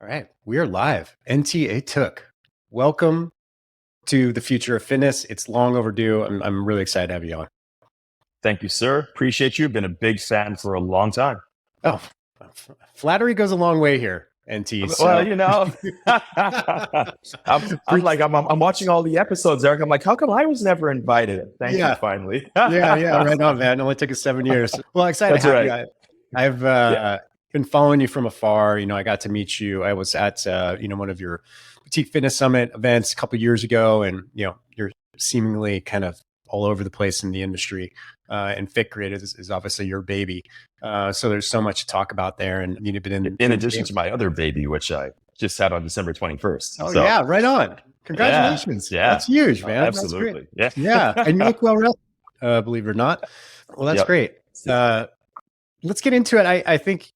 All right, we are live. Ntiedo Etuk. Welcome to the future of fitness. It's long overdue. I'm really excited to have you on. Thank you, sir. Appreciate you. Been a big fan for a long time. Oh, flattery goes a long way here, NT. Well, So, I'm watching all the episodes, Eric. I'm like, how come I was never invited? Thank you, yeah, finally. yeah, right on, man. It only took us 7 years. Well, excited That's to have right. you. I've Yeah. been following you from afar. I got to meet you. I was at one of your boutique fitness summit events a couple of years ago, and you're seemingly kind of all over the place in the industry. And FitGrid is obviously your baby. So there's so much to talk about there. And you've been In addition to my other baby, which I just had on December 21st. Oh, so, yeah, right on. Congratulations. Yeah. That's huge, man. Absolutely. That's great. Yeah. And you look well rested, believe it or not. Well, that's great. Let's get into it. I think,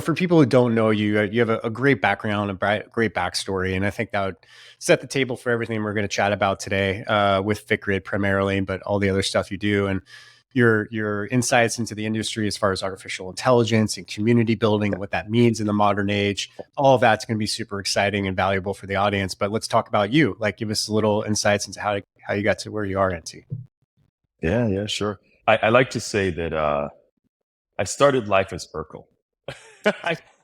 for people who don't know you, you have a great background, a great backstory. And I think that would set the table for everything we're going to chat about today with FitGrid primarily, but all the other stuff you do. And your insights into the industry as far as artificial intelligence and community building and what that means in the modern age. All of that's going to be super exciting and valuable for the audience. But let's talk about you. Give us a little insights into how you got to where you are, NT. Yeah, sure. I like to say that I started life as Urkel.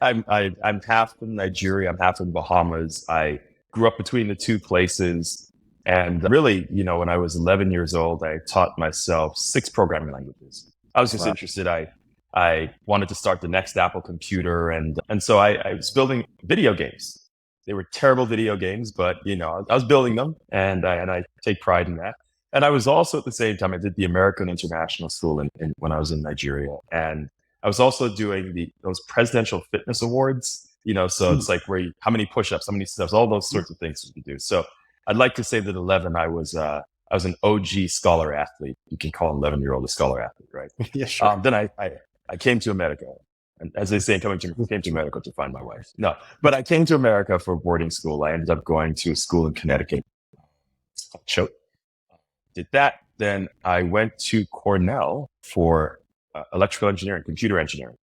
I'm half from Nigeria. I'm half from Bahamas. I grew up between the two places. And really, when I was 11 years old, I taught myself 6 programming languages. I was just interested. I wanted to start the next Apple computer. And so I was building video games. They were terrible video games, but, I was building them and I take pride in that. And I was also at the same time, I did the American International School when I was in Nigeria. And I was also doing those presidential fitness awards, so it's like how many push-ups, how many steps, all those sorts of things you do. So I'd like to say that 11, I was an OG scholar athlete. You can call an 11-year-old a scholar athlete, right? Yeah, sure. Then I came to America. And as they say, came to America to find my wife. No, but I came to America for boarding school. I ended up going to a school in Connecticut. Did that. Then I went to Cornell for electrical engineering, computer engineering.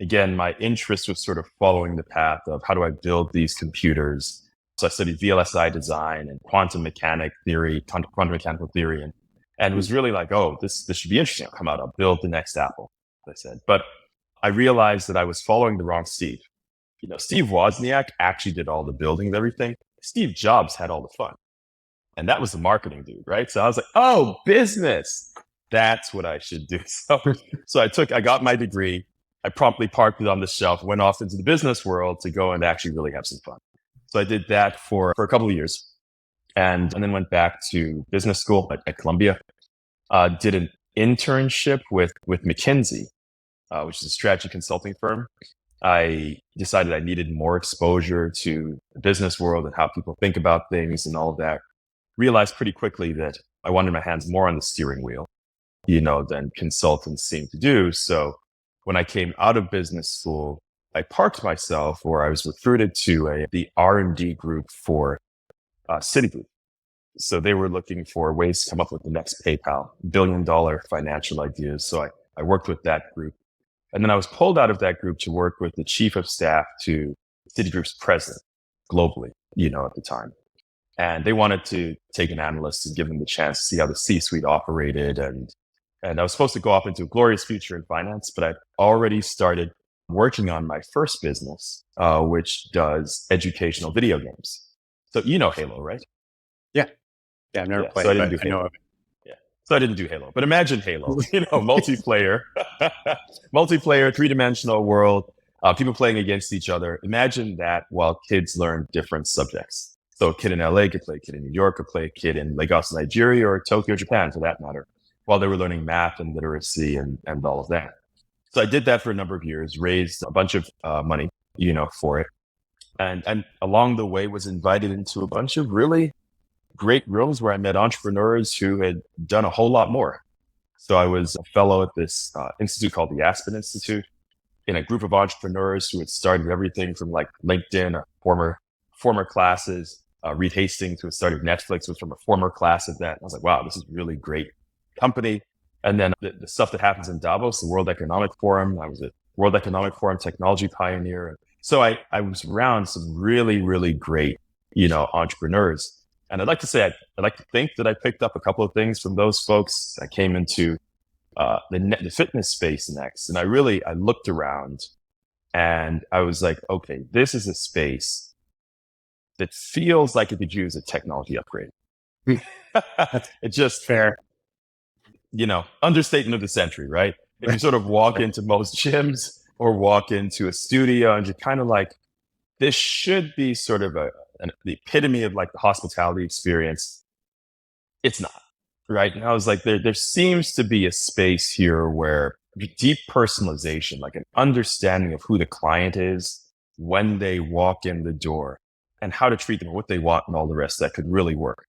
Again, my interest was sort of following the path of how do I build these computers. So I studied VLSI design and quantum mechanical theory, and it was really like, oh, this should be interesting. I'll come out, I'll build the next Apple, as I said. But I realized that I was following the wrong Steve. Steve Wozniak actually did all the building of everything. Steve Jobs had all the fun. And that was the marketing dude, right? So I was like, oh, business. That's what I should do. So I got my degree. I promptly parked it on the shelf, went off into the business world to go and actually really have some fun. So I did that for a couple of years and then went back to business school at Columbia. Did an internship with McKinsey, which is a strategy consulting firm. I decided I needed more exposure to the business world and how people think about things and all of that. Realized pretty quickly that I wanted my hands more on the steering wheel, than consultants seem to do. So when I came out of business school, I parked myself, or I was recruited to the R&D group for Citigroup. So they were looking for ways to come up with the next PayPal, billion-dollar financial ideas. So I worked with that group. And then I was pulled out of that group to work with the chief of staff to Citigroup's president globally, at the time. And they wanted to take an analyst and give them the chance to see how the C-suite operated. And I was supposed to go off into a glorious future in finance, but I'd already started working on my first business, which does educational video games. So Halo, right? Yeah, I've never played. So I didn't do Halo. So I didn't do Halo, but imagine Halo. Multiplayer, 3-dimensional world, people playing against each other. Imagine that while kids learn different subjects. So a kid in LA could play a kid in New York, could play a kid in Lagos, Nigeria, or Tokyo, Japan, for that matter, while they were learning math and literacy and all of that. So I did that for a number of years, raised a bunch of money, for it. And along the way was invited into a bunch of really great rooms where I met entrepreneurs who had done a whole lot more. So I was a fellow at this institute called the Aspen Institute, in a group of entrepreneurs who had started everything from like LinkedIn, former classes. Reed Hastings, who had started Netflix, was from a former class of that. And I was like, wow, this is really great company. And then the stuff that happens in Davos, the World Economic Forum. I was a World Economic Forum technology pioneer. So I was around some really, really great, entrepreneurs. And I'd like to say, I'd like to think that I picked up a couple of things from those folks. I came into the fitness space next. And I looked around and I was like, okay, this is a space that feels like it could use a technology upgrade. It just Fair. Understatement of the century, right? If you sort of walk into most gyms or walk into a studio and you're kind of like, this should be sort of the epitome of like the hospitality experience. It's not, right? And I was like, there seems to be a space here where deep personalization, like an understanding of who the client is when they walk in the door and how to treat them, what they want and all the rest that could really work.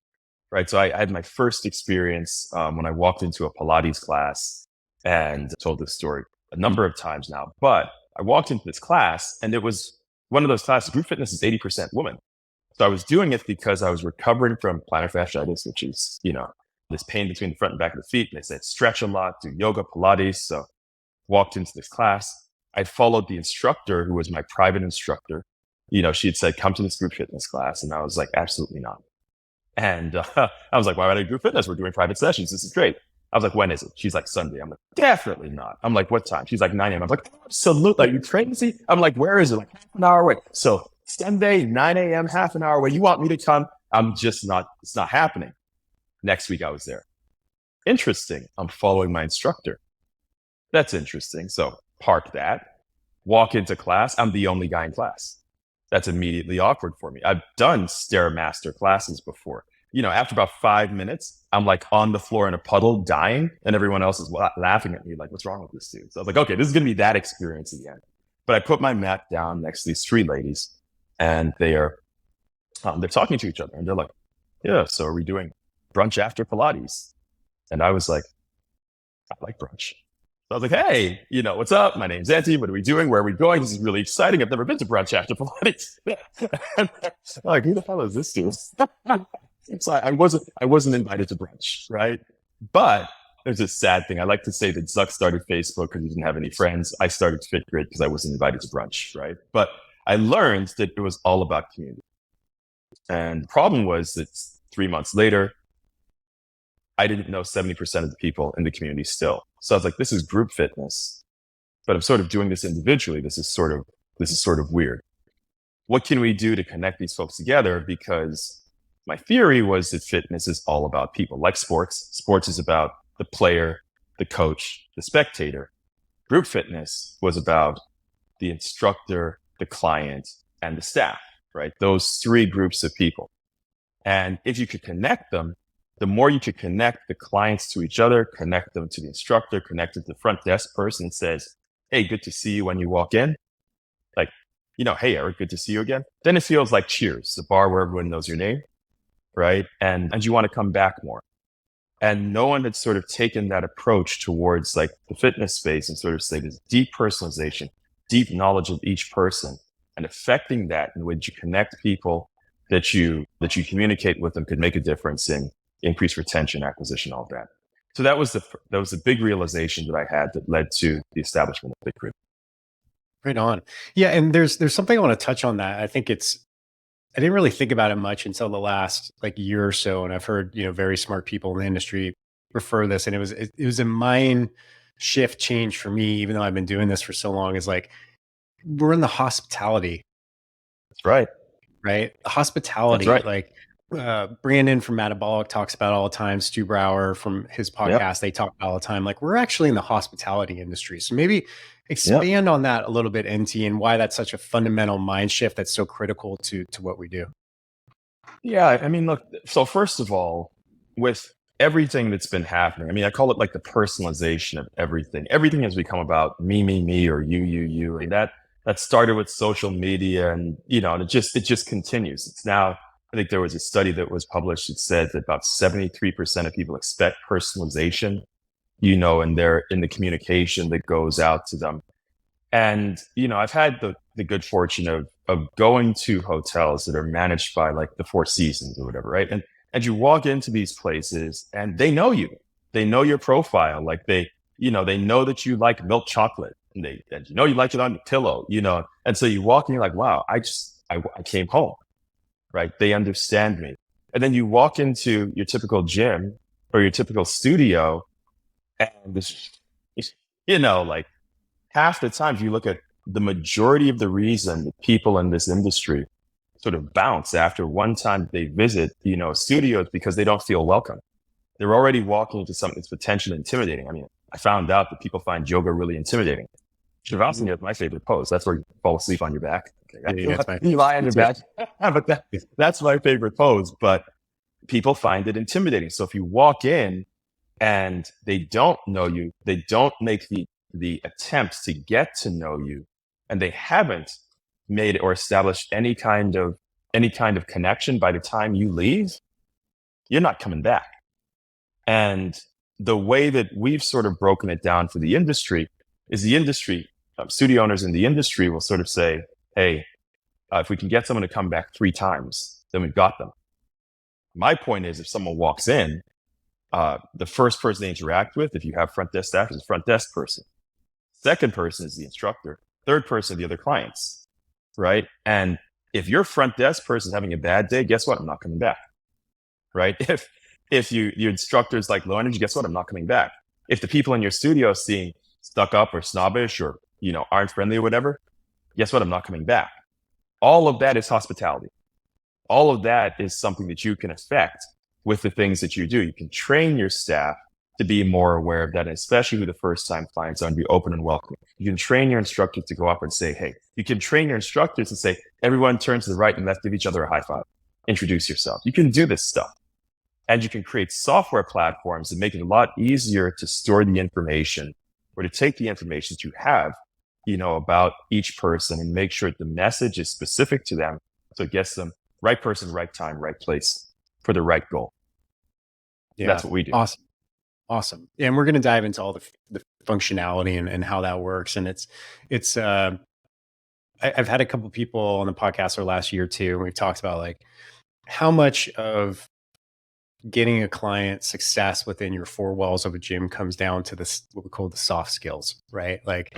Right. So I had my first experience when I walked into a Pilates class, and I told this story a number of times now, but I walked into this class and it was one of those classes. Group fitness is 80% women. So I was doing it because I was recovering from plantar fasciitis, which is, this pain between the front and back of the feet. And they said, stretch a lot, do yoga, Pilates. So walked into this class. I followed the instructor who was my private instructor. She had said, come to this group fitness class. And I was like, absolutely not. And I was like, why would I do fitness? We're doing private sessions. This is great. I was like, when is it? She's like, Sunday. I'm like, definitely not. I'm like, what time? She's like, 9 a.m. I'm like, absolutely. Are you crazy? I'm like, where is it? Like, half an hour away. So Sunday, 9 a.m., half an hour away. You want me to come? I'm just not, it's not happening. Next week I was there. Interesting. I'm following my instructor. That's interesting. So park that, walk into class. I'm the only guy in class. That's immediately awkward for me. I've done Stairmaster classes before. After about 5 minutes, I'm like on the floor in a puddle dying and everyone else is laughing at me like, what's wrong with this dude? So I was like, okay, this is going to be that experience again. But I put my mat down next to these 3 ladies and they're talking to each other and they're like, yeah, so are we doing brunch after Pilates? And I was like, I like brunch. So I was like, hey, what's up? My name's Ntiedo. What are we doing? Where are we going? This is really exciting. I've never been to brunch after Pilates. I'm like, who the hell is this dude? So I wasn't invited to brunch, right? But there's a sad thing. I like to say that Zuck started Facebook because he didn't have any friends. I started FitGrid because I wasn't invited to brunch, right? But I learned that it was all about community. And the problem was that 3 months later, I didn't know 70% of the people in the community still. So I was like, this is group fitness, but I'm sort of doing this individually. This is sort of weird. What can we do to connect these folks together? Because my theory was that fitness is all about people. Like sports. Sports is about the player, the coach, the spectator. Group fitness was about the instructor, the client, and the staff, right? Those 3 groups of people. And if you could connect them, the more you could connect the clients to each other, connect them to the instructor, connect it to the front desk person says, hey, good to see you when you walk in. Like, hey, Eric, good to see you again. Then it feels like Cheers, the bar where everyone knows your name, right? And you want to come back more. And no one had sort of taken that approach towards like the fitness space and sort of say this deep personalization, deep knowledge of each person and affecting that in which you connect people that you communicate with them could make a difference in increased retention, acquisition, all of that. So that was the big realization that I had that led to the establishment of FitGrid. Right on. Yeah. And there's something I want to touch on that. I didn't really think about it much until the last like year or so. And I've heard, very smart people in the industry refer this. And it was a mind shift change for me, even though I've been doing this for so long, is like, we're in the hospitality. That's right. Right. Hospitality. That's right. Like Brandon from Metabolic talks about all the time. Stu Brower from his podcast, They talk about all the time. Like we're actually in the hospitality industry. So maybe expand on that a little bit, NT, and why that's such a fundamental mind shift that's so critical to what we do. Yeah. I mean, look, so first of all, with everything that's been happening, I mean, I call it like the personalization of everything. Everything has become about me, or you. And that started with social media and, and it just continues. It's now, I think there was a study that was published that said that about 73% of people expect personalization, and they're in the communication that goes out to them. And, I've had the good fortune of going to hotels that are managed by like the Four Seasons or whatever, right? And you walk into these places and they know you. They know your profile. Like they know that you like milk chocolate and you like it on your pillow, and so you walk and you're like, wow, I came home, right? They understand me. And then you walk into your typical gym or your typical studio, and this, like half the times you look at the majority of the reason that people in this industry sort of bounce after one time they visit, studios, because they don't feel welcome. They're already walking into something that's potentially intimidating. I mean, I found out that people find yoga really intimidating. Shavasana is my favorite pose. That's where you fall asleep on your back. Okay. You lie on your back. But that's my favorite pose. But people find it intimidating. So if you walk in and they don't know you, they don't make the attempts to get to know you, and they haven't made or established any kind of connection by the time you leave, you're not coming back. And the way that we've sort of broken it down for the industry is studio owners in the industry will sort of say, hey, if we can get someone to come back 3 times, then we've got them. My point is, if someone walks in, the first person they interact with, if you have front desk staff, is a front desk person. Second person is the instructor. Third person, the other clients, right? And if your front desk person is having a bad day, guess what? I'm not coming back, right? If your instructor is like low energy, guess what? I'm not coming back. If the people in your studio seem stuck up or snobbish or, aren't friendly or whatever, guess what? I'm not coming back. All of that is hospitality. All of that is something that you can affect with the things that you do. You can train your staff to be more aware of that, and especially with the first time clients, on be open and welcoming. You can train your instructors to go up and say, hey, you can train your instructors to say, everyone turn to the right and left, give each other a high five. Introduce yourself. You can do this stuff. And you can create software platforms that make it a lot easier to store the information or to take the information that you have, about each person and make sure that the message is specific to them. So it gets them right person, right time, right place for the right goal. Yeah. That's what we do. Awesome. Yeah, and we're going to dive into all the functionality and how that works. And I've had a couple people on the podcast over the last year too, and we've talked about like how much of getting a client success within your 4 walls of a gym comes down to this, what we call the soft skills, right? Like,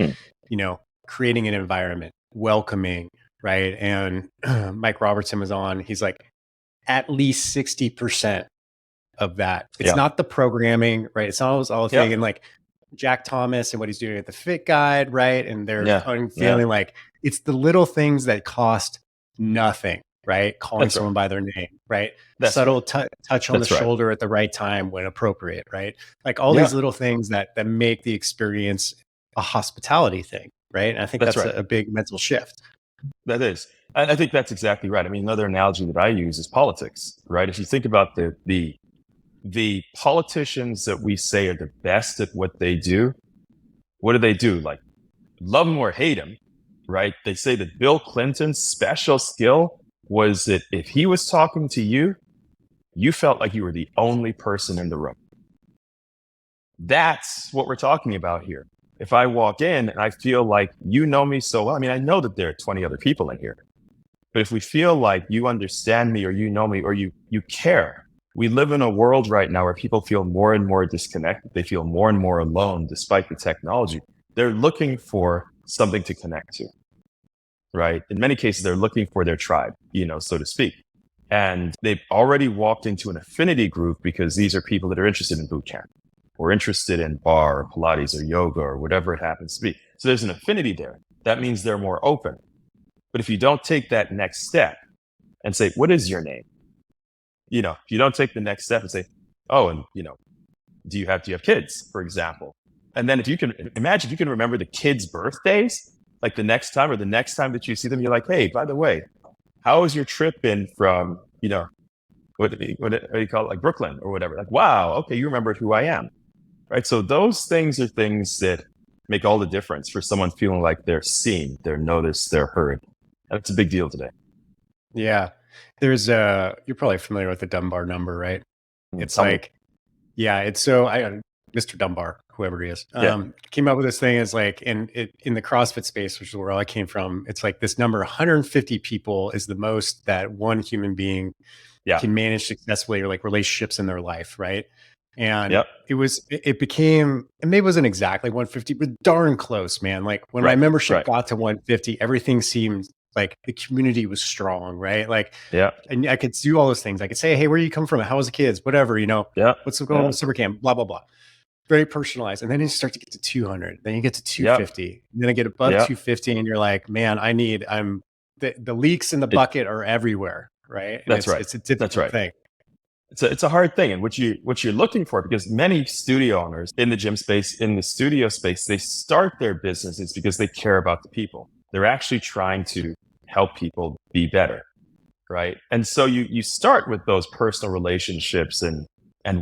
creating an environment, welcoming, right? And Mike Robertson was on, he's like, at least 60% of that. It's not the programming, right? It's not all the thing. And like Jack Thomas and what he's doing at the Fit Guide, right? And they're feeling like it's the little things that cost nothing, right? Calling someone by their name, right? Subtle touch on the shoulder at the right time when appropriate, right? Like all these little things that make the experience a hospitality thing, right? And I think that's a big mental shift. That is. And I think that's exactly right. I mean, another analogy that I use is politics, right? If you think about the politicians that we say are the best at what they do, what do? Like, love them or hate them, right? They say that Bill Clinton's special skill was that if he was talking to you, you felt like you were the only person in the room. That's what we're talking about here. If I walk in and I feel like you know me so well, I mean, I know that there are 20 other people in here, but if we feel like you understand me or you know me or you care, we live in a world right now where people feel more and more disconnected. They feel more and more alone despite the technology. They're looking for something to connect to, right? In many cases, they're looking for their tribe, so to speak. And they've already walked into an affinity group because these are people that are interested in boot camp or interested in bar or Pilates or yoga or whatever it happens to be. So there's an affinity there. That means they're more open. But if you don't take that next step and say, what is your name? If you don't take the next step and say, oh, and do you have kids, for example? And then if you can imagine, you can remember the kids' birthdays, like the next time that you see them, you're like, hey, by the way, how was your trip in from, what do you call it? Like Brooklyn or whatever. Like, wow, okay, you remembered who I am, right? So those things are things that make all the difference for someone feeling like they're seen, they're noticed, they're heard. And it's a big deal today. Yeah. There's you're probably familiar with the Dunbar number, right? It's like, it's so Mr. Dunbar, whoever he is, came up with this thing as like in the CrossFit space, which is where I came from. It's like this number, 150 people is the most that one human being can manage successfully, or like relationships in their life, right? And Yep. it became, and maybe it wasn't exactly 150, but darn close, man. Like when my Right. membership Right. got to 150, everything seemed like the community was strong, right? Like, Yeah. and I could do all those things. I could say, hey, where you come from? How was the kids? Whatever, Yeah. what's going on with summer camp? Blah, blah, blah. Very personalized. And then you start to get to 200. Then you get to 250. And then I get above 250 and you're like, man, the leaks in the bucket are everywhere, right? And That's right. It's a difficult thing. It's a hard thing, and what you're looking for, because many studio owners in the gym space, in the studio space, they start their businesses because they care about the people. They're actually trying to help people be better, right? And so you start with those personal relationships and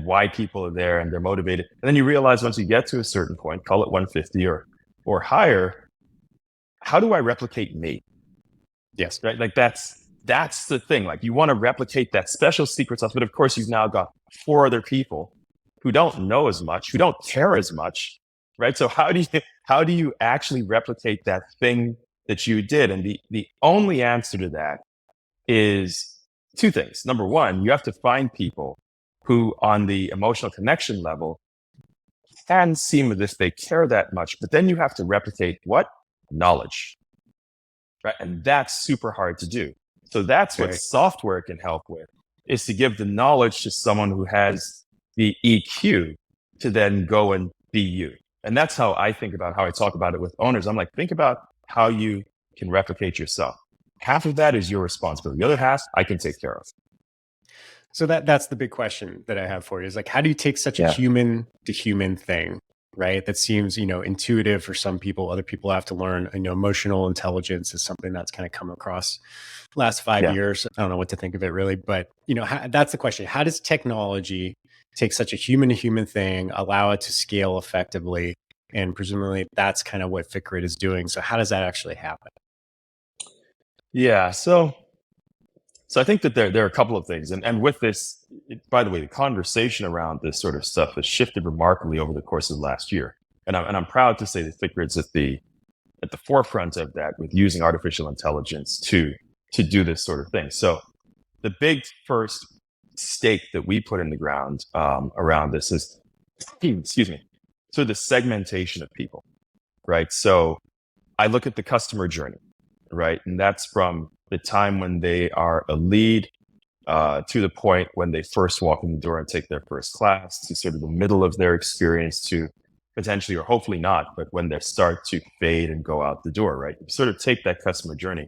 why people are there and they're motivated, and then you realize once you get to a certain point, call it 150 or higher, how do I replicate me? Yes, right. Like that's the thing. Like you want to replicate that special secret sauce, but of course you've now got 4 other people who don't know as much, who don't care as much, right? So how do you actually replicate that thing that you did? And the only answer to that is 2 things. Number one, you have to find people who, on the emotional connection level, can seem as if they care that much, but then you have to replicate what? Knowledge, right? And that's super hard to do. So that's what software can help with, is to give the knowledge to someone who has the EQ to then go and be you. And that's how I think about how I talk about it with owners. I'm like, think about how you can replicate yourself. Half of that is your responsibility. The other half, I can take care of. So that's the big question that I have for you, is like, how do you take such a human to human thing, right? That seems, intuitive for some people. Other people have to learn. Emotional intelligence is something that's kind of come across last 5 years. I don't know what to think of it really, but that's the question. How does technology take such a human to human thing, allow it to scale effectively? And presumably that's kind of what FitGrid is doing. So how does that actually happen? Yeah. So I think that there are a couple of things. And with this, by the way, the conversation around this sort of stuff has shifted remarkably over the course of the last year. And I'm proud to say that FitGrid's at the forefront of that, with using artificial intelligence to do this sort of thing. So the big first stake that we put in the ground around this is, excuse me, so the segmentation of people, right? So I look at the customer journey, right? And that's from the time when they are a lead to the point when they first walk in the door and take their first class, to sort of the middle of their experience, to potentially, or hopefully not, but when they start to fade and go out the door, right? You sort of take that customer journey.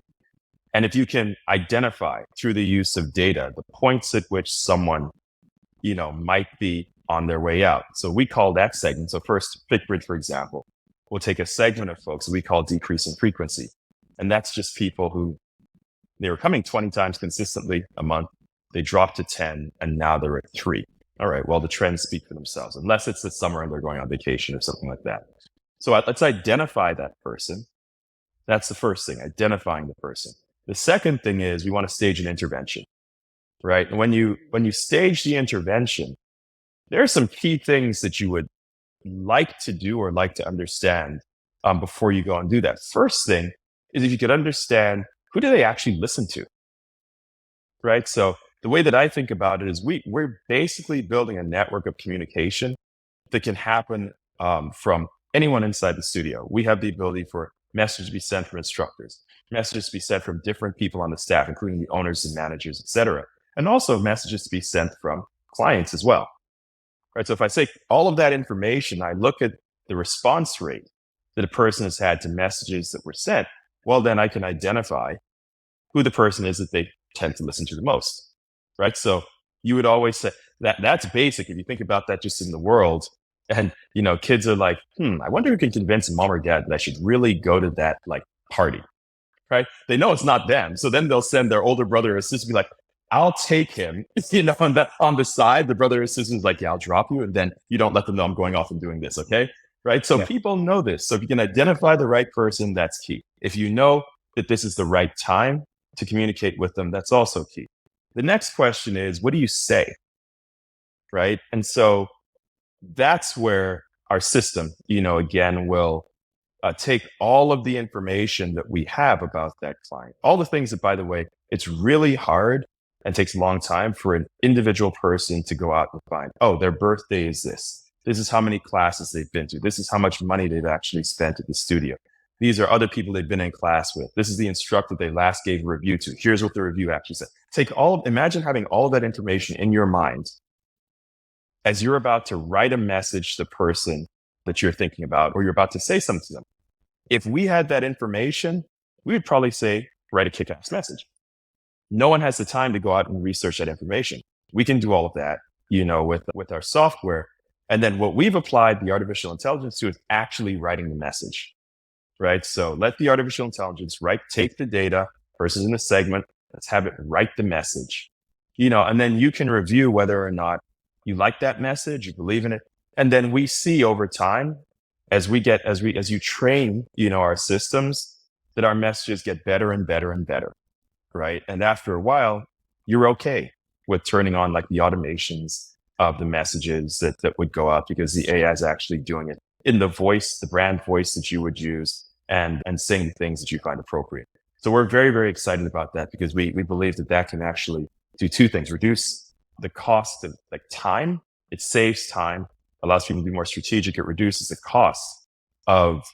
And if you can identify through the use of data the points at which someone, might be on their way out. So we call that segment. So first, FitGrid, for example, we'll take a segment of folks that we call decrease in frequency. And that's just people who, they were coming 20 times consistently a month. They dropped to 10 and now they're at 3. All right, well, the trends speak for themselves, unless it's the summer and they're going on vacation or something like that. So let's identify that person. That's the first thing, identifying the person. The second thing is we want to stage an intervention, right? And when you stage the intervention, there are some key things that you would like to do or like to understand before you go and do that. First thing is, if you could understand, who do they actually listen to, right? So the way that I think about it is we're basically building a network of communication that can happen from anyone inside the studio. We have the ability for messages to be sent from instructors, messages to be sent from different people on the staff, including the owners and managers, et cetera. And also messages to be sent from clients as well, right? So if I take all of that information, I look at the response rate that a person has had to messages that were sent, well, then I can identify who the person is that they tend to listen to the most, right? So you would always say that's basic. If you think about that just in the world, and kids are like, I wonder who can convince mom or dad that I should really go to that party, right? They know it's not them, so then they'll send their older brother or sister, be like, I'll take him, on the side. The brother or sister is like, yeah, I'll drop you, and then you don't let them know I'm going off and doing this, okay? Right? So people know this. So if you can identify the right person, that's key. If you know that this is the right time to communicate with them, that's also key. The next question is, what do you say? Right? And so that's where our system, again, will take all of the information that we have about that client. All the things that, by the way, it's really hard and takes a long time for an individual person to go out and find, oh, their birthday is this. This is how many classes they've been to. This is how much money they've actually spent at the studio. These are other people they've been in class with. This is the instructor they last gave a review to. Here's what the review actually said. Imagine having all that information in your mind as you're about to write a message to the person that you're thinking about, or you're about to say something to them. If we had that information, we would probably say, write a kick-ass message. No one has the time to go out and research that information. We can do all of that, with our software. And then what we've applied the artificial intelligence to is actually writing the message, right? So let the artificial intelligence take the data, person's in the segment, let's have it write the message, and then you can review whether or not you like that message, you believe in it. And then we see over time, as you train, our systems, that our messages get better and better and better, right? And after a while, you're okay with turning on like the automations of the messages that would go out, because the AI is actually doing it in the brand voice that you would use, and saying the things that you find appropriate. So we're very, very excited about that, because we believe that can actually do two things: reduce the cost of time. It saves time, allows people to be more strategic. It reduces the cost of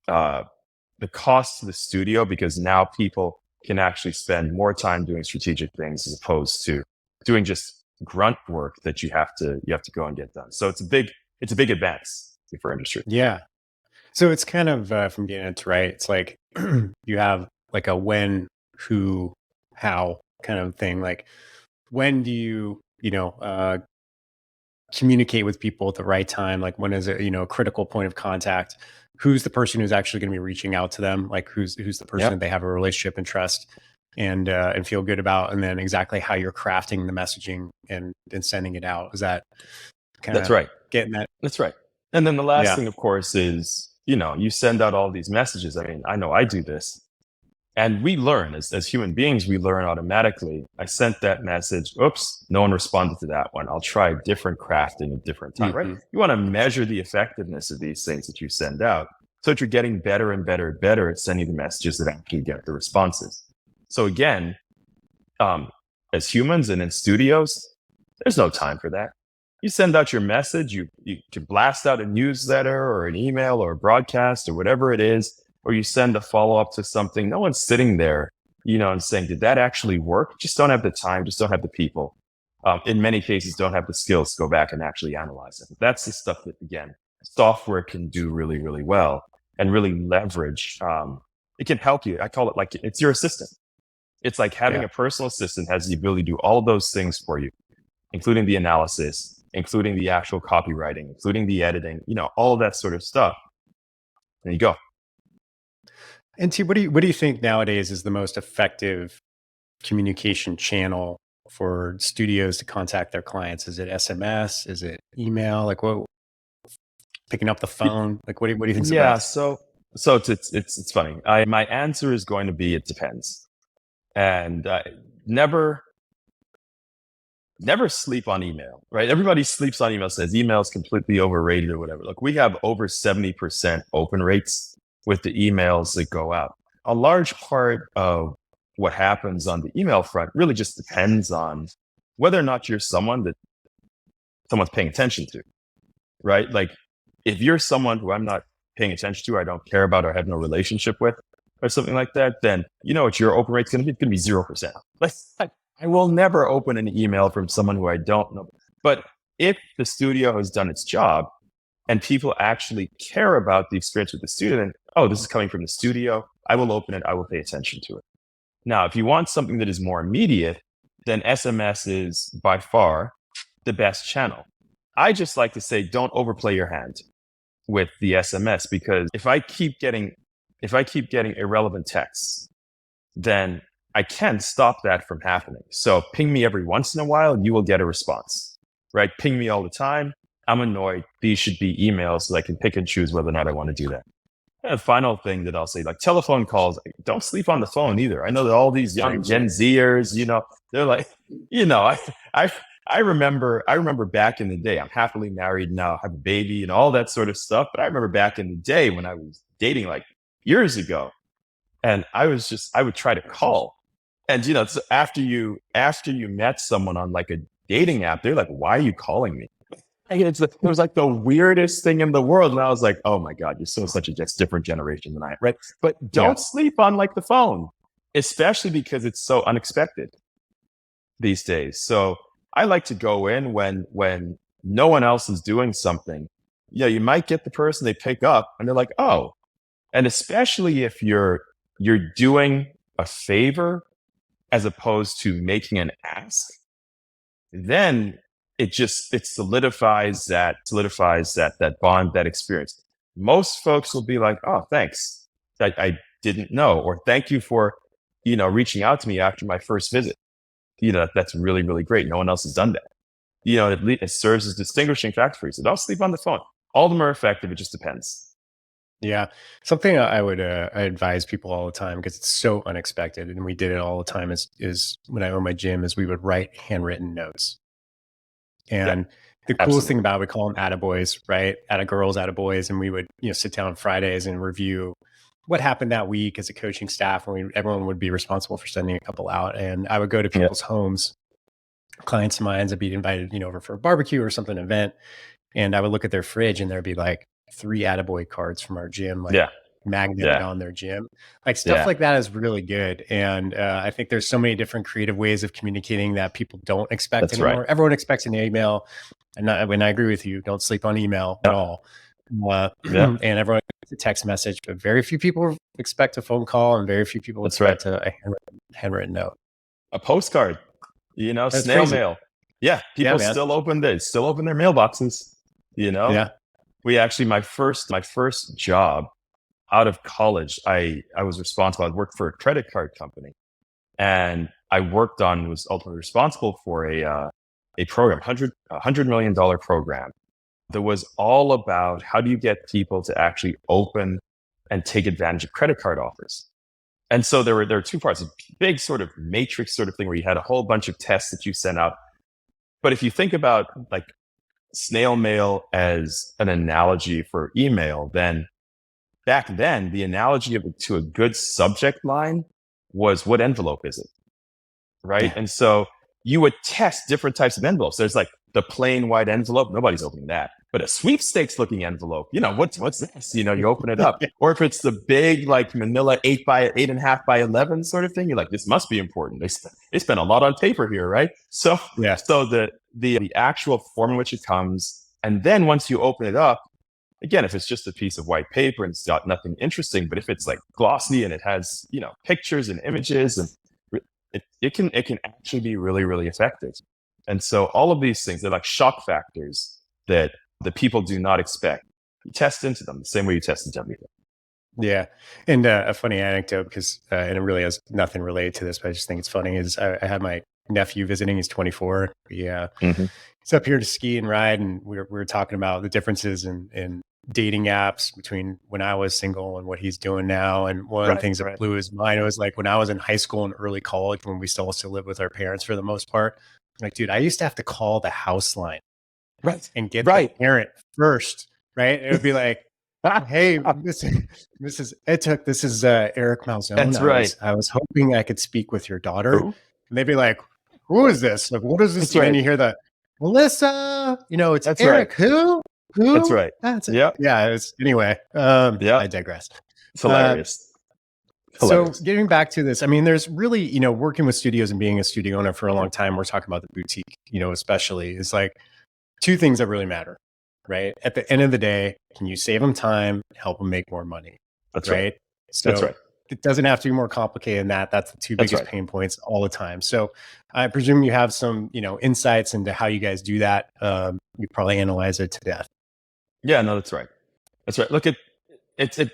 to the studio, because now people can actually spend more time doing strategic things as opposed to doing just grunt work that you have to go and get done. So it's a big advance for industry. Yeah. So it's kind of from getting it right. It's like you have like a when, who, how kind of thing. Like, when do you communicate with people at the right time? Like, when is it a critical point of contact? Who's the person who's actually going to be reaching out to them? Like, who's the person that they have a relationship and trust and feel good about? And then exactly how you're crafting the messaging and sending it out. Is that kind of That's right? Getting that? That's right. And then the last thing, of course, is you send out all these messages. I mean, I know I do this. And we learn as human beings, we learn automatically. I sent that message. Oops, no one responded to that one. I'll try different crafting at different time, right? You want to measure the effectiveness of these things that you send out, so that you're getting better and better and better at sending the messages that actually get the responses. So again, as humans and in studios, there's no time for that. You send out your message, you can blast out a newsletter or an email or a broadcast or whatever it is, or you send a follow-up to something. No one's sitting there, and saying, did that actually work? Just don't have the time, just don't have the people. In many cases, don't have the skills to go back and actually analyze it. That's the stuff that, again, software can do really, really well and really leverage. It can help you. I call it like it's your assistant. It's like having a personal assistant has the ability to do all of those things for you, including the analysis, including the actual copywriting, including the editing, all of that sort of stuff. There you go. And what do you think nowadays is the most effective communication channel for studios to contact their clients? Is it SMS? Is it email? Like, what? Picking up the phone? Like, what do you think? Yeah. So it's funny. My answer is going to be, it depends, and never sleep on email. Right? Everybody sleeps on email. Says email is completely overrated or whatever. Look, we have over 70% open rates with the emails that go out. A large part of what happens on the email front really just depends on whether or not you're someone that someone's paying attention to, right? Like, if you're someone who I'm not paying attention to, or I don't care about, or have no relationship with, or something like that, then what your open rate's going to be. It's going to be 0%. Like, I will never open an email from someone who I don't know. But if the studio has done its job, and people actually care about the experience with the student, this is coming from the studio, I will open it, I will pay attention to it. Now, if you want something that is more immediate, then SMS is by far the best channel. I just like to say, don't overplay your hand with the SMS, because if I keep getting irrelevant texts, then I can stop that from happening. So ping me every once in a while, and you will get a response, right? Ping me all the time. I'm annoyed. These should be emails, so I can pick and choose whether or not I want to do that. And the final thing that I'll say, like telephone calls, don't sleep on the phone either. I know that all these young Gen Zers, they're like, I remember back in the day, I'm happily married now, have a baby and all that sort of stuff. But I remember back in the day when I was dating like years ago, and I would try to call, And so after you met someone on like a dating app, they're like, "Why are you calling me?" And it was like the weirdest thing in the world. And I was like, "Oh my God, you're such a just different generation than I am." Right. But Yeah. don't sleep on like the phone, especially because it's so unexpected these days. So I like to go in when no one else is doing something. Yeah, you might get the person they pick up and they're like, "Oh." And especially if you're doing a favor as opposed to making an ask, then it solidifies that bond, that experience. Most folks will be like, "Oh, thanks. I didn't know," or "Thank you for, reaching out to me after my first visit. That's really, really great. No one else has done that." It serves as distinguishing factor for you. So don't sleep on the phone. All of them are effective. It just depends. Yeah. Something I would I advise people all the time because it's so unexpected, and we did it all the time. Is when I owned my gym, is we would write handwritten notes. Yeah, And the coolest thing absolutely. about it, we call them attaboys, right? Attagirls, attaboys, and we would sit down Fridays and review what happened that week as a coaching staff, and everyone would be responsible for sending a couple out. And I would go to Yeah. people's homes, clients of mine that be invited, over for a barbecue or something event, and I would look at their fridge, and there'd be like 3 attaboy cards from our gym, like Yeah. magneted Yeah. on their gym. Like stuff Yeah. like that is really good. And I think there's so many different creative ways of communicating that people don't expect That's right. anymore. Everyone expects an email. And when I agree with you, don't sleep on email at Yeah. all. Yeah. And everyone gets a text message, but very few people expect a phone call, and very few people That's right. expect a handwritten note. A postcard, That's snail crazy. mail. Yeah. Yeah, People man. still open their mailboxes. Yeah. We actually, my first job out of college, I was responsible. I worked for a credit card company, and I was ultimately responsible for a program, $100 million program that was all about how do you get people to actually open and take advantage of credit card offers. And so there were two parts, a big sort of matrix sort of thing where you had a whole bunch of tests that you sent out. But if you think about like snail mail as an analogy for email, then back then the analogy to a good subject line was, what envelope is it? Right. Yeah. And so you would test different types of envelopes. There's like the plain white envelope. Nobody's opening that. But a sweepstakes looking envelope, what's this? You open it up. Or if it's the big like manila 8.5 by 11 sort of thing, you're like, this must be important. They spent a lot on paper here, right? So Yeah. the actual form in which it comes, and then once you open it up, again, if it's just a piece of white paper and it's got nothing interesting, but if it's like glossy and it has, pictures and images, and it can actually be really, really effective. And so all of these things, they're like shock factors that the people do not expect. You test into them the same way you test into everything. Yeah. And a funny anecdote, because and it really has nothing related to this, but I just think it's funny, is I had my nephew visiting. He's 24. Yeah. He's up here to ski and ride, and we were talking about the differences in dating apps between when I was single and what he's doing now. And one of the things that blew his mind was like when I was in high school and early college, when we still lived with our parents for the most part. Like, dude, I used to have to call the house line and get the parent first, right? It would be like, "Hey, Mrs. Etuk, this is Eric Malzone. That's right. I was hoping I could speak with your daughter." And they'd be like, "Who is this? Like, what is this?" And you hear the Melissa, it's That's Eric. right. Who? That's right. That's it. Yeah. Yeah. Anyway. I digress. It's hilarious. So getting back to this, I mean, there's really, working with studios and being a studio owner for a long time, we're talking about the boutique, especially, is like two things that really matter, right? At the end of the day, can you save them time, help them make more money? That's right. So That's right. It doesn't have to be more complicated than that. That's the two biggest pain points all the time. So I presume you have some, insights into how you guys do that. You probably analyze it to death. Yeah, no, that's right. That's right. Look, it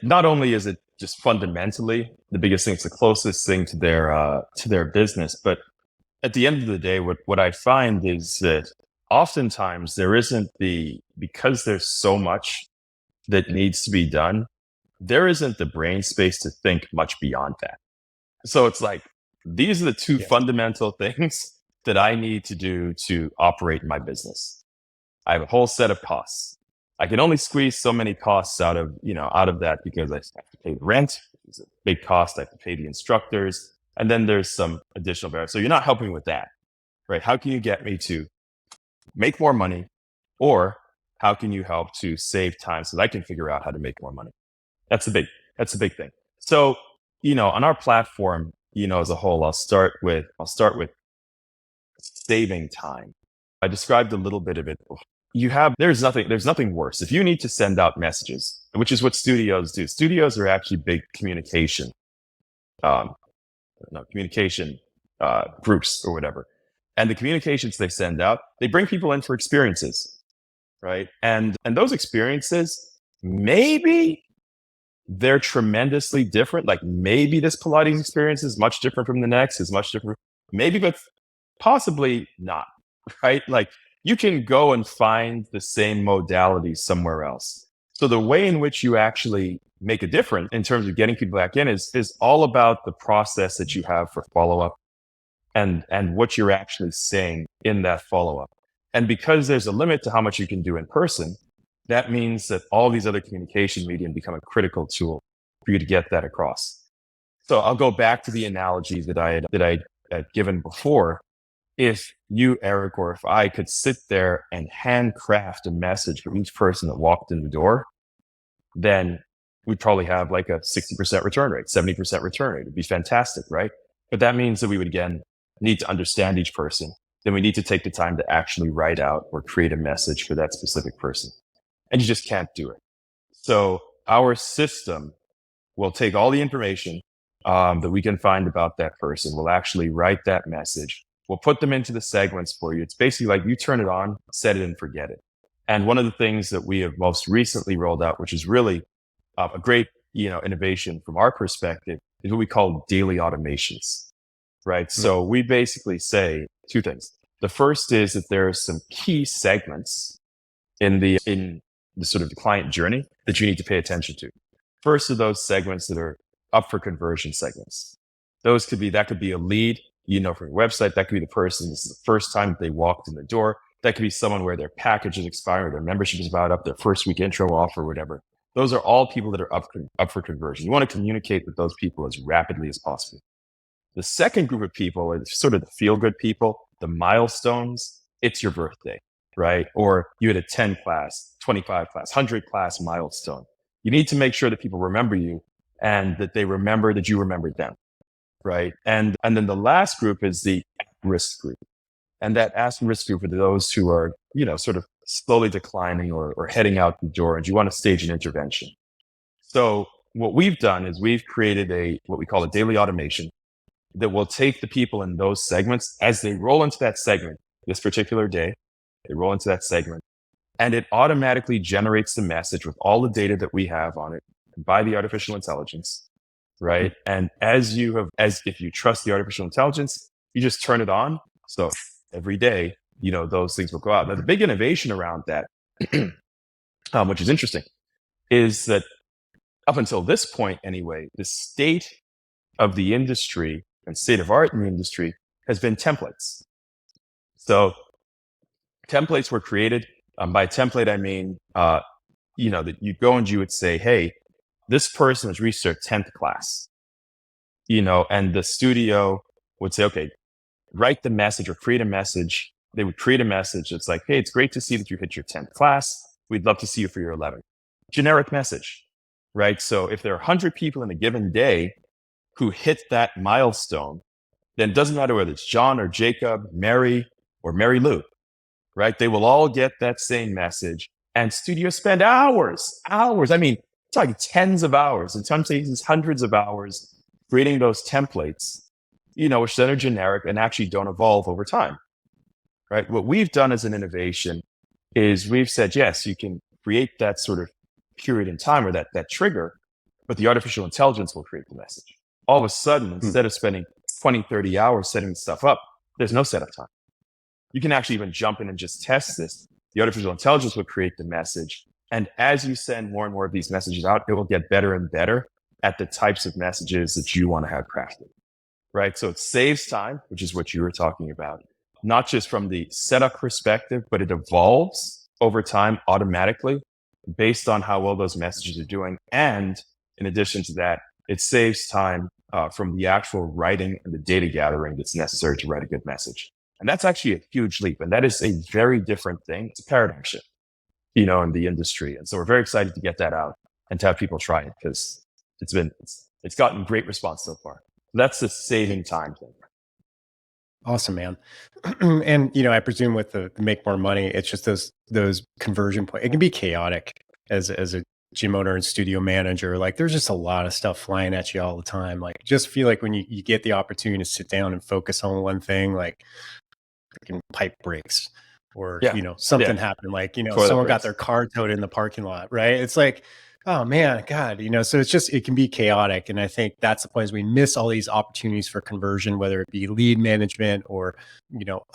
not only is it just fundamentally the biggest thing, it's the closest thing to their business, but at the end of the day, what I find is that oftentimes there isn't because there's so much that needs to be done, there isn't the brain space to think much beyond that. So it's like, these are the two fundamental things that I need to do to operate my business. I have a whole set of costs. I can only squeeze so many costs out of that because I have to pay the rent. It's a big cost. I have to pay the instructors. And then there's some additional variables. So you're not helping with that, right? How can you get me to make more money, or how can you help to save time so that I can figure out how to make more money? That's a big thing. So, on our platform, as a whole, I'll start with saving time. I described a little bit of it. There's nothing worse. If you need to send out messages, which is what studios do. Studios are actually big communication, communication groups or whatever. And the communications they send out, they bring people in for experiences, right? And those experiences, maybe they're tremendously different. Like maybe this Pilates experience is much different from the next, is much different. Maybe, but possibly not, right? Like you can go and find the same modality somewhere else. So the way in which you actually make a difference in terms of getting people back in is all about the process that you have for follow-up and what you're actually saying in that follow-up. And because there's a limit to how much you can do in person, that means that all these other communication medium become a critical tool for you to get that across. So I'll go back to the analogy that I had given before. If you, Eric, or if I could sit there and handcraft a message for each person that walked in the door, then we'd probably have like a 60% return rate, 70% return rate. It'd be fantastic, right? But that means that we would, again, need to understand each person. Then we need to take the time to actually write out or create a message for that specific person. And you just can't do it. So our system will take all the information that we can find about that person. We'll actually write that message. We'll put them into the segments for you. It's basically like you turn it on, set it and forget it. And one of the things that we have most recently rolled out, which is really a great innovation from our perspective, is what we call daily automations, right? Mm-hmm. So we basically say two things. The first is that there are some key segments in the sort of the client journey that you need to pay attention to. First of those segments that are up for conversion segments. That could be a lead, from your website. That could be the person, this is the first time that they walked in the door. That could be someone where their package is expired, their membership is about up, their first week intro offer, whatever. Those are all people that are up for conversion. You want to communicate with those people as rapidly as possible. The second group of people are sort of the feel-good people, the milestones. It's your birthday, right? Or you had a 10 class, 25 class, 100 class milestone. You need to make sure that people remember you and that they remember that you remembered them, right? And then the last group is the at-risk group. And that at-risk group are those who are, sort of slowly declining or heading out the door, and you want to stage an intervention. So what we've done is we've created what we call a daily automation that will take the people in those segments as they roll into that segment this particular day. They roll into that segment and it automatically generates the message with all the data that we have on it by the artificial intelligence, right? And if you trust the artificial intelligence, you just turn it on. So every day, those things will go out. Now, the big innovation around that, which is interesting, is that up until this point anyway, the state of the industry and state of art in the industry has been templates. So templates were created. By template, I mean, that you go and you would say, hey, this person has reached their 10th class, and the studio would say, okay, write the message or create a message. They would create a message that's like, hey, it's great to see that you hit your 10th class. We'd love to see you for your 11th. Generic message, right? So if there are 100 people in a given day who hit that milestone, then it doesn't matter whether it's John or Jacob, Mary or Mary Lou, right? They will all get that same message, and studios spend hours. I mean, talking tens of hours, in some cases, hundreds of hours creating those templates, which then are generic and actually don't evolve over time, right? What we've done as an innovation is we've said, yes, you can create that sort of period in time or that trigger, but the artificial intelligence will create the message. All of a sudden, instead of spending 20, 30 hours setting stuff up, there's no setup time. You can actually even jump in and just test this. The artificial intelligence will create the message. And as you send more and more of these messages out, it will get better and better at the types of messages that you want to have crafted, right? So it saves time, which is what you were talking about, not just from the setup perspective, but it evolves over time automatically based on how well those messages are doing. And in addition to that, it saves time from the actual writing and the data gathering that's necessary to write a good message. And that's actually a huge leap. And that is a very different thing. It's a paradigm shift, in the industry. And so we're very excited to get that out and to have people try it because it's gotten great response so far. That's the saving time thing. Awesome, man. And I presume with the make more money, it's just those conversion points. It can be chaotic as a gym owner and studio manager. Like there's just a lot of stuff flying at you all the time. Like just feel like when you get the opportunity to sit down and focus on one thing, like freaking pipe breaks or something happened. Like someone got their car towed in the parking lot, right? It's like, oh man, God, so it can be chaotic. And I think that's the point is we miss all these opportunities for conversion, whether it be lead management or,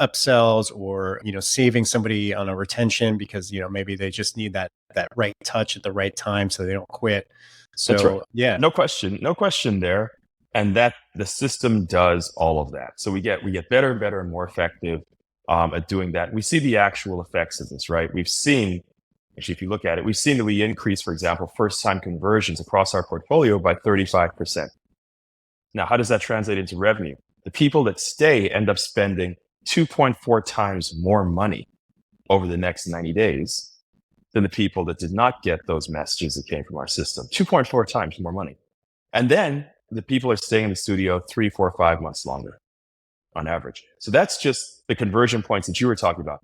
upsells or, saving somebody on a retention because, maybe they just need that right touch at the right time so they don't quit. So that's right. Yeah, no question there. And that the system does all of that. So we get better and better and more effective at doing that. We see the actual effects of this, right? We've seen, actually, if you look at it, we've seen that we increase, for example, first-time conversions across our portfolio by 35%. Now, how does that translate into revenue? The people that stay end up spending 2.4 times more money over the next 90 days than the people that did not get those messages that came from our system. 2.4 times more money. And then the people are staying in the studio 3, 4, 5 months longer on average. So that's just the conversion points that you were talking about.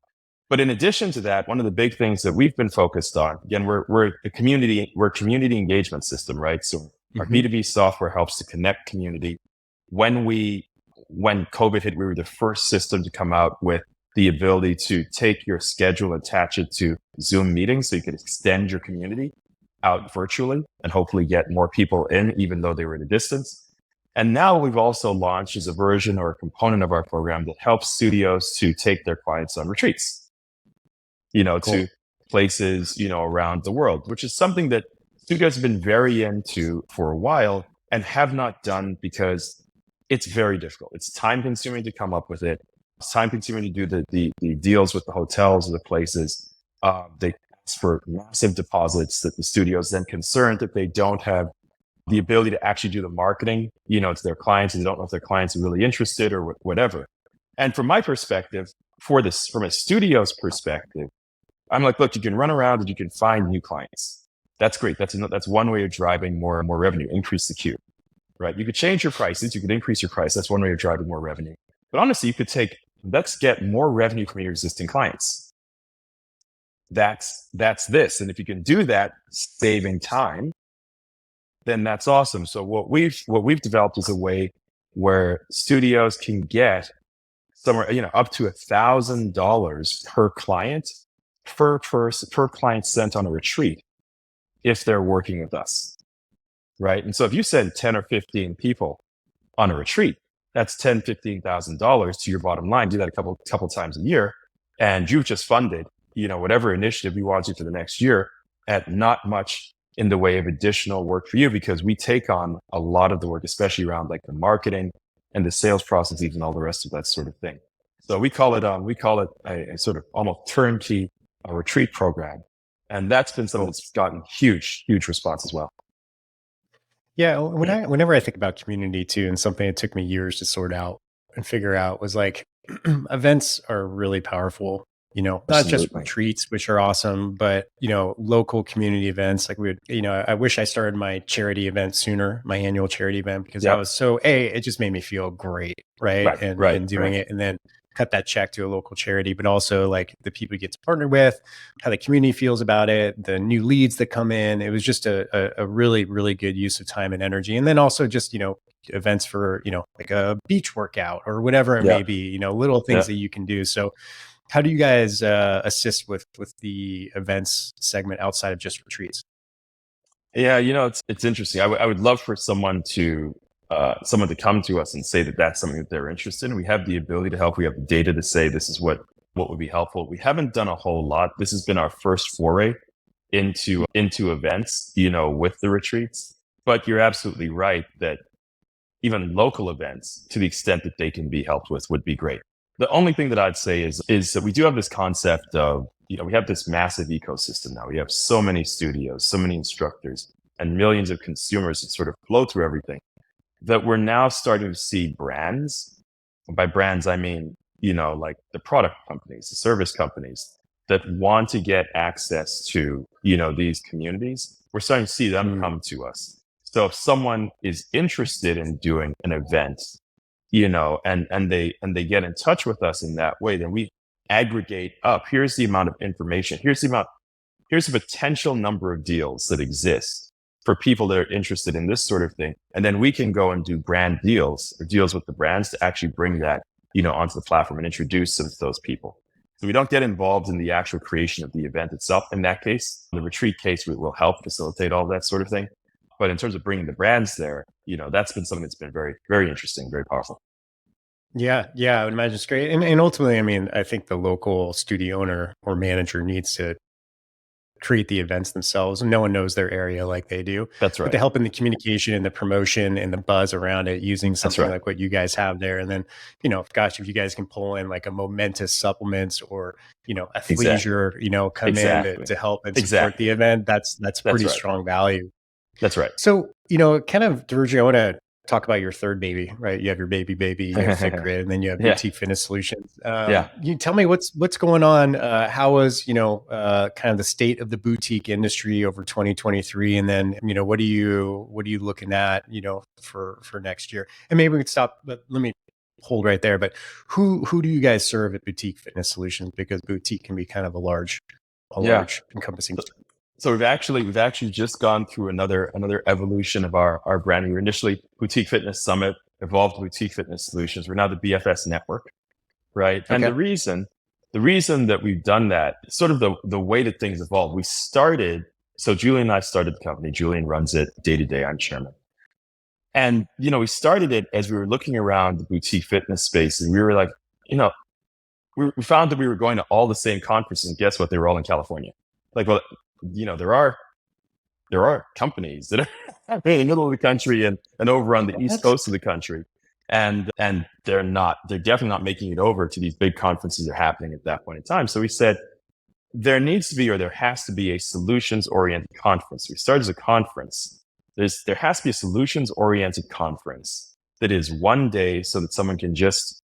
But in addition to that, one of the big things that we've been focused on, again, we're a community engagement system, right? So our B2B software helps to connect community. When COVID hit, we were the first system to come out with the ability to take your schedule, attach it to Zoom meetings so you could extend your community out virtually and hopefully get more people in, even though they were at a distance. And now we've also launched as a version or a component of our program that helps studios to take their clients on retreats. Cool. To places, around the world, which is something that studios have been very into for a while and have not done because it's very difficult. It's time consuming to come up with it. It's time consuming to do the deals with the hotels or the places. They ask for massive deposits that the studios then concerned that they don't have the ability to actually do the marketing, to their clients, and they don't know if their clients are really interested or whatever. And from my perspective, from a studio's perspective, I'm like, look, you can run around and you can find new clients. That's great. That's one way of driving more revenue, increase the queue, right? You could change your prices. You could increase your price. That's one way of driving more revenue. But honestly, you could let's get more revenue from your existing clients. That's this. And if you can do that, saving time, then that's awesome. So what we've developed is a way where studios can get somewhere, up to $1,000 per client per client sent on a retreat if they're working with us, right? And so if you send 10 or 15 people on a retreat, that's $10,000, $15,000 to your bottom line. Do that a couple times a year, and you've just funded, whatever initiative you want to do for the next year at not much in the way of additional work for you, because we take on a lot of the work, especially around like the marketing and the sales processes and all the rest of that sort of thing. So we call it a sort of almost turnkey retreat program. And that's been something that's gotten huge response as well. Yeah. Whenever I think about community too, and something that took me years to sort out and figure out was like events are really powerful, not just retreats, which are awesome, but, local community events. Like I wish I started my charity event sooner, my annual charity event, because I was it just made me feel great. Right. And doing it. And then cut that check to a local charity, but also like the people you get to partner with, how the community feels about it, the new leads that come in. It was just a really, really good use of time and energy. And then also just, events for, like a beach workout or whatever it may be, little things that you can do. So how do you guys assist with the events segment outside of just retreats? Yeah, it's interesting. I would love for someone to come to us and say that that's something that they're interested in. We have the ability to help. We have the data to say this is what would be helpful. We haven't done a whole lot. This has been our first foray into events, with the retreats. But you're absolutely right that even local events, to the extent that they can be helped with, would be great. The only thing that I'd say is that we do have this concept of, we have this massive ecosystem now. We have so many studios, so many instructors, and millions of consumers that sort of flow through everything. that we're now starting to see brands. By brands, I mean, like the product companies, the service companies that want to get access to, these communities. We're starting to see them come to us. So if someone is interested in doing an event, and they get in touch with us in that way, then we aggregate up. Here's the amount of information. Here's the potential number of deals that exist for people that are interested in this sort of thing. And then we can go and do brand deals or deals with the brands to actually bring that, onto the platform and introduce them to those people. So we don't get involved in the actual creation of the event itself. In that case, the retreat case will help facilitate all that sort of thing. But in terms of bringing the brands there, that's been something that's been very, very interesting, very powerful. Yeah, I would imagine it's great. And ultimately, I mean, I think the local studio owner or manager needs to create the events themselves. No one knows their area like they do. That's right. But the help in the communication and the promotion and the buzz around it using something like what you guys have there. And then, gosh, if you guys can pull in like a momentous supplements or, athleisure, come in to help and support the event, that's pretty strong value. That's right. So, kind of diverging, I want to talk about your third baby, right? You have your baby, you have FitGrid, and then you have Boutique Fitness Solutions. You tell me what's going on. How was, kind of the state of the boutique industry over 2023? And then, what are you looking at, for next year? And maybe we could stop, but let me hold right there. But who do you guys serve at Boutique Fitness Solutions? Because boutique can be kind of a large encompassing. So we've actually just gone through another evolution of our branding. We were initially Boutique Fitness Summit, evolved to Boutique Fitness Solutions. We're now the BFS Network, right? Okay. And the reason that we've done that, sort of the way that things evolved. So Julian and I started the company. Julian runs it day to day. I'm chairman. And, we started it as we were looking around the boutique fitness space, and we were like, we found that we were going to all the same conferences, and guess what? They were all in California. Like, well, there are companies that are in the middle of the country and over on the East Coast of the country. And they're definitely not making it over to these big conferences that are happening at that point in time. So we said, there has to be a solutions oriented conference. We started as a conference. There has to be a solutions oriented conference that is one day so that someone can just,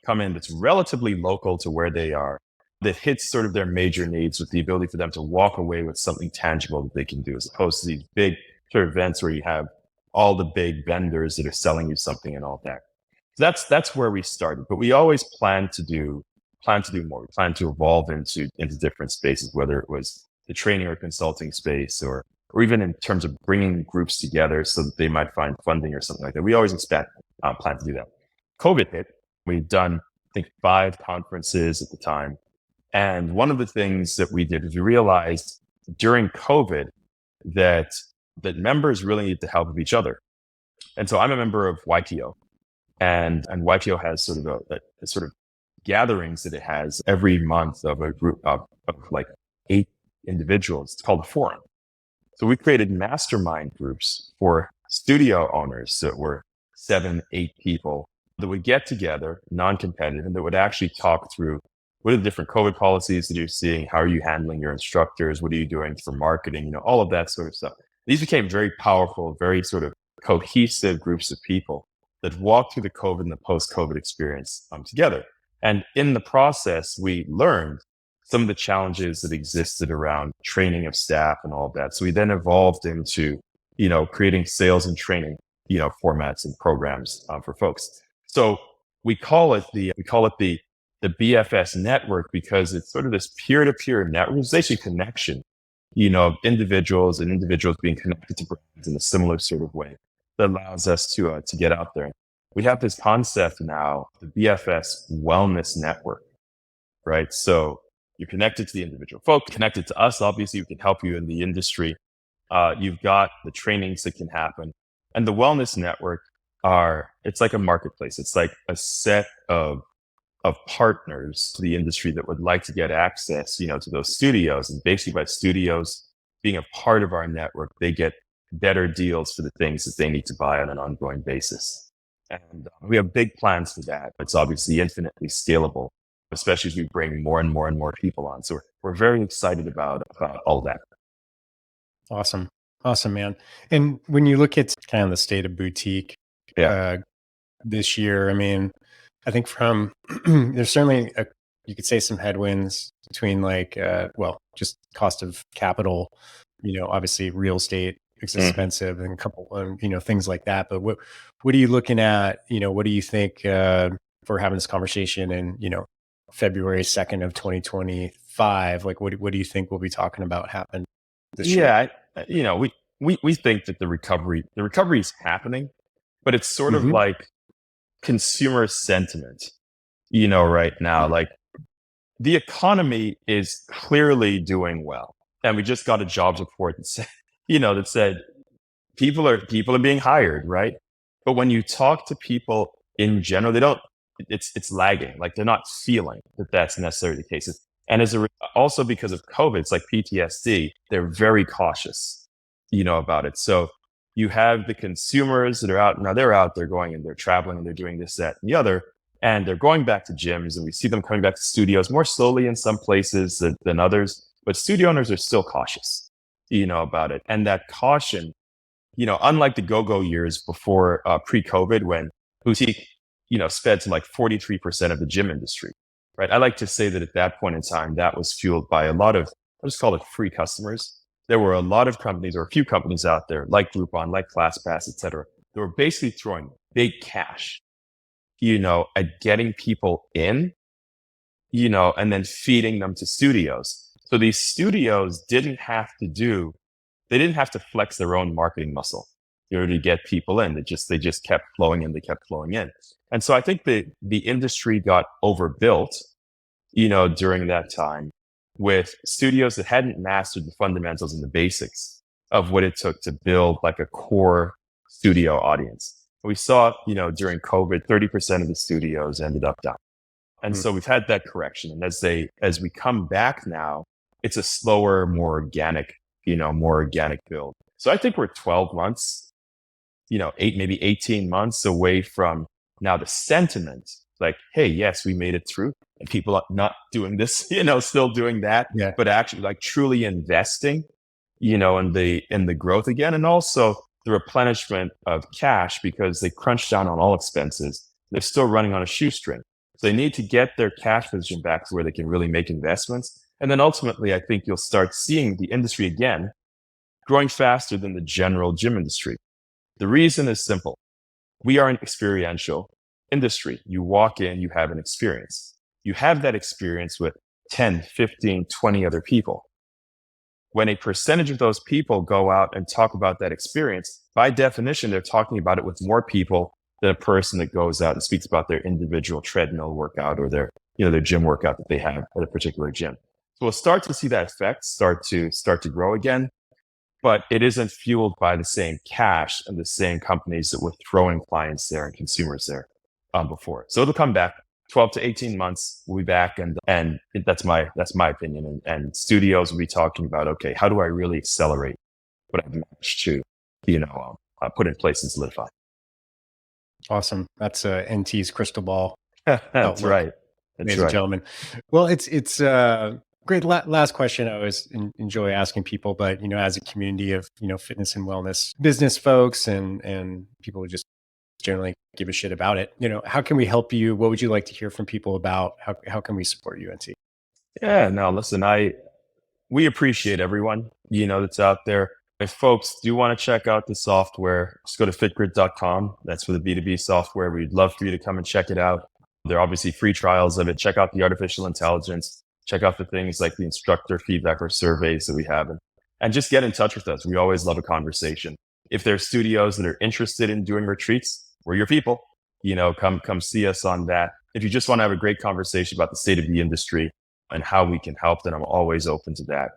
come in that's relatively local to where they are, that hits sort of their major needs with the ability for them to walk away with something tangible that they can do, as opposed to these big sort of events where you have all the big vendors that are selling you something and all that. So that's where we started, but we always plan to do more. We plan to evolve into different spaces, whether it was the training or consulting space, or even in terms of bringing groups together so that they might find funding or something like that. We always plan to do that. COVID hit. We'd done, I think, 5 conferences at the time. And one of the things that we did is we realized during COVID that members really need the help of each other. And so I'm a member of YPO, and YPO has sort of a sort of gatherings that it has every month of a group of like 8 individuals. It's called a forum. So we created mastermind groups for studio owners that were 7, 8 people that would get together, non-competitive, and that would actually talk through what are the different COVID policies that you're seeing? How are you handling your instructors? What are you doing for marketing? All of that sort of stuff. These became very powerful, very sort of cohesive groups of people that walked through the COVID and the post-COVID experience together. And in the process, we learned some of the challenges that existed around training of staff and all of that. So we then evolved into, creating sales and training, formats and programs for folks. So we call it the BFS network because it's sort of this peer-to-peer network. It's actually a connection, of individuals and individuals being connected to brands in a similar sort of way that allows us to get out there. We have this concept now, the BFS Wellness Network, right? So you're connected to the individual folks, connected to us. Obviously, we can help you in the industry. You've got the trainings that can happen. And the Wellness Network it's like a marketplace. It's like a set of partners to the industry that would like to get access, to those studios. And basically by studios being a part of our network, they get better deals for the things that they need to buy on an ongoing basis. And we have big plans for that. It's obviously infinitely scalable, especially as we bring more and more and more people on. So we're very excited about all that. Awesome, man. And when you look at kind of the state of boutique, this year. I mean, I think from there's certainly you could say some headwinds between like just cost of capital, obviously real estate is expensive and a couple things like that. But what are you looking at? What do you think for having this conversation in February 2nd of 2025? Like what do you think we'll be talking about happen this year? We think that the recovery is happening, but it's sort of like consumer sentiment, right now. Like the economy is clearly doing well. And we just got a jobs report that said, that said people are being hired, right? But when you talk to people in general, it's lagging. Like they're not feeling that that's necessarily the case. And also because of COVID, it's like PTSD, they're very cautious, about it. So you have the consumers that are out. Now they're out, they're going and they're traveling and they're doing this, that, and the other. And they're going back to gyms, and we see them coming back to studios more slowly in some places than others. But studio owners are still cautious, about it. And that caution, unlike the go-go years before pre-COVID, when boutique, sped to like 43% of the gym industry, right? I like to say that at that point in time, that was fueled by a lot of, I'll just call it free customers. There were a lot of companies, or a few companies out there like Groupon, like ClassPass, et cetera, that were basically throwing big cash, at getting people in, and then feeding them to studios. So these studios didn't have to flex their own marketing muscle to get people in. They just kept flowing in. They kept flowing in. And so I think the industry got overbuilt, during that time with studios that hadn't mastered the fundamentals and the basics of what it took to build like a core studio audience. We saw, during COVID, 30% of the studios ended up down. And so we've had that correction. And as we come back now, it's a slower, more organic build. So I think we're 12 months, maybe 18 months away from now the sentiment, like, hey, yes, we made it through, and people are not doing this, still doing that, but actually like truly investing, in the growth again. And also the replenishment of cash, because they crunched down on all expenses. They're still running on a shoestring. So they need to get their cash position back to where they can really make investments. And then ultimately, I think you'll start seeing the industry again growing faster than the general gym industry. The reason is simple. We are an experiential industry. You walk in, you have an experience. You have that experience with 10, 15, 20 other people. When a percentage of those people go out and talk about that experience, by definition, they're talking about it with more people than a person that goes out and speaks about their individual treadmill workout or their gym workout that they have at a particular gym. So we'll start to see that effect start to grow again, but it isn't fueled by the same cash and the same companies that were throwing clients there and consumers there before. So it'll come back. 12 to 18 months, we'll be back. And that's my opinion. And studios will be talking about, okay, how do I really accelerate what I've managed to, put in place and solidify? Awesome. That's NT's crystal ball. That's right. Ladies and gentlemen. Well, it's great. Last question I always enjoy asking people, but, as a community of, fitness and wellness business folks and people who just generally give a shit about it, how can we help you? What would you like to hear from people about? How can we support you, NT? Yeah, no, listen, we appreciate everyone, that's out there. If folks do want to check out the software, just go to fitgrid.com. That's for the B2B software. We'd love for you to come and check it out. There are obviously free trials of it. Check out the artificial intelligence. Check out the things like the instructor feedback or surveys that we have. And just get in touch with us. We always love a conversation. If there are studios that are interested in doing retreats, we're your people. Come see us on that. If you just want to have a great conversation about the state of the industry and how we can help, then I'm always open to that.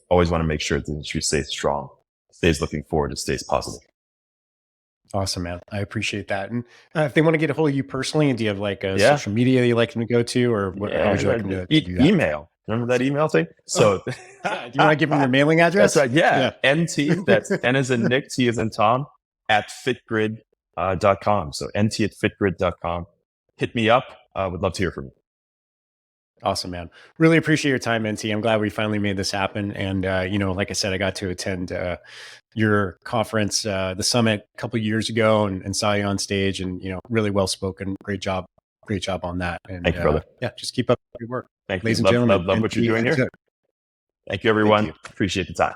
Always want to make sure the industry stays strong, stays looking forward, and stays positive. Awesome, man. I appreciate that. And if they want to get a hold of you personally, do you have like a social media you like them to go to, or how would you like them to do that? Email. Remember that email thing? So do you want to give them your mailing address? That's right. Yeah. NT, that's N as in Nick, T as in Tom, at FitGrid.com. So NT at FitGrid.com. Hit me up. Would love to hear from you. Awesome, man. Really appreciate your time, NT. I'm glad we finally made this happen. And, like I said, I got to attend your conference, the summit a couple of years ago and saw you on stage and, really well spoken. Great job. Great job on that. And thank you, brother. Yeah, just keep up your work. Thank Ladies you. and gentlemen. Love what you're doing here. Thank you, everyone. Appreciate the time.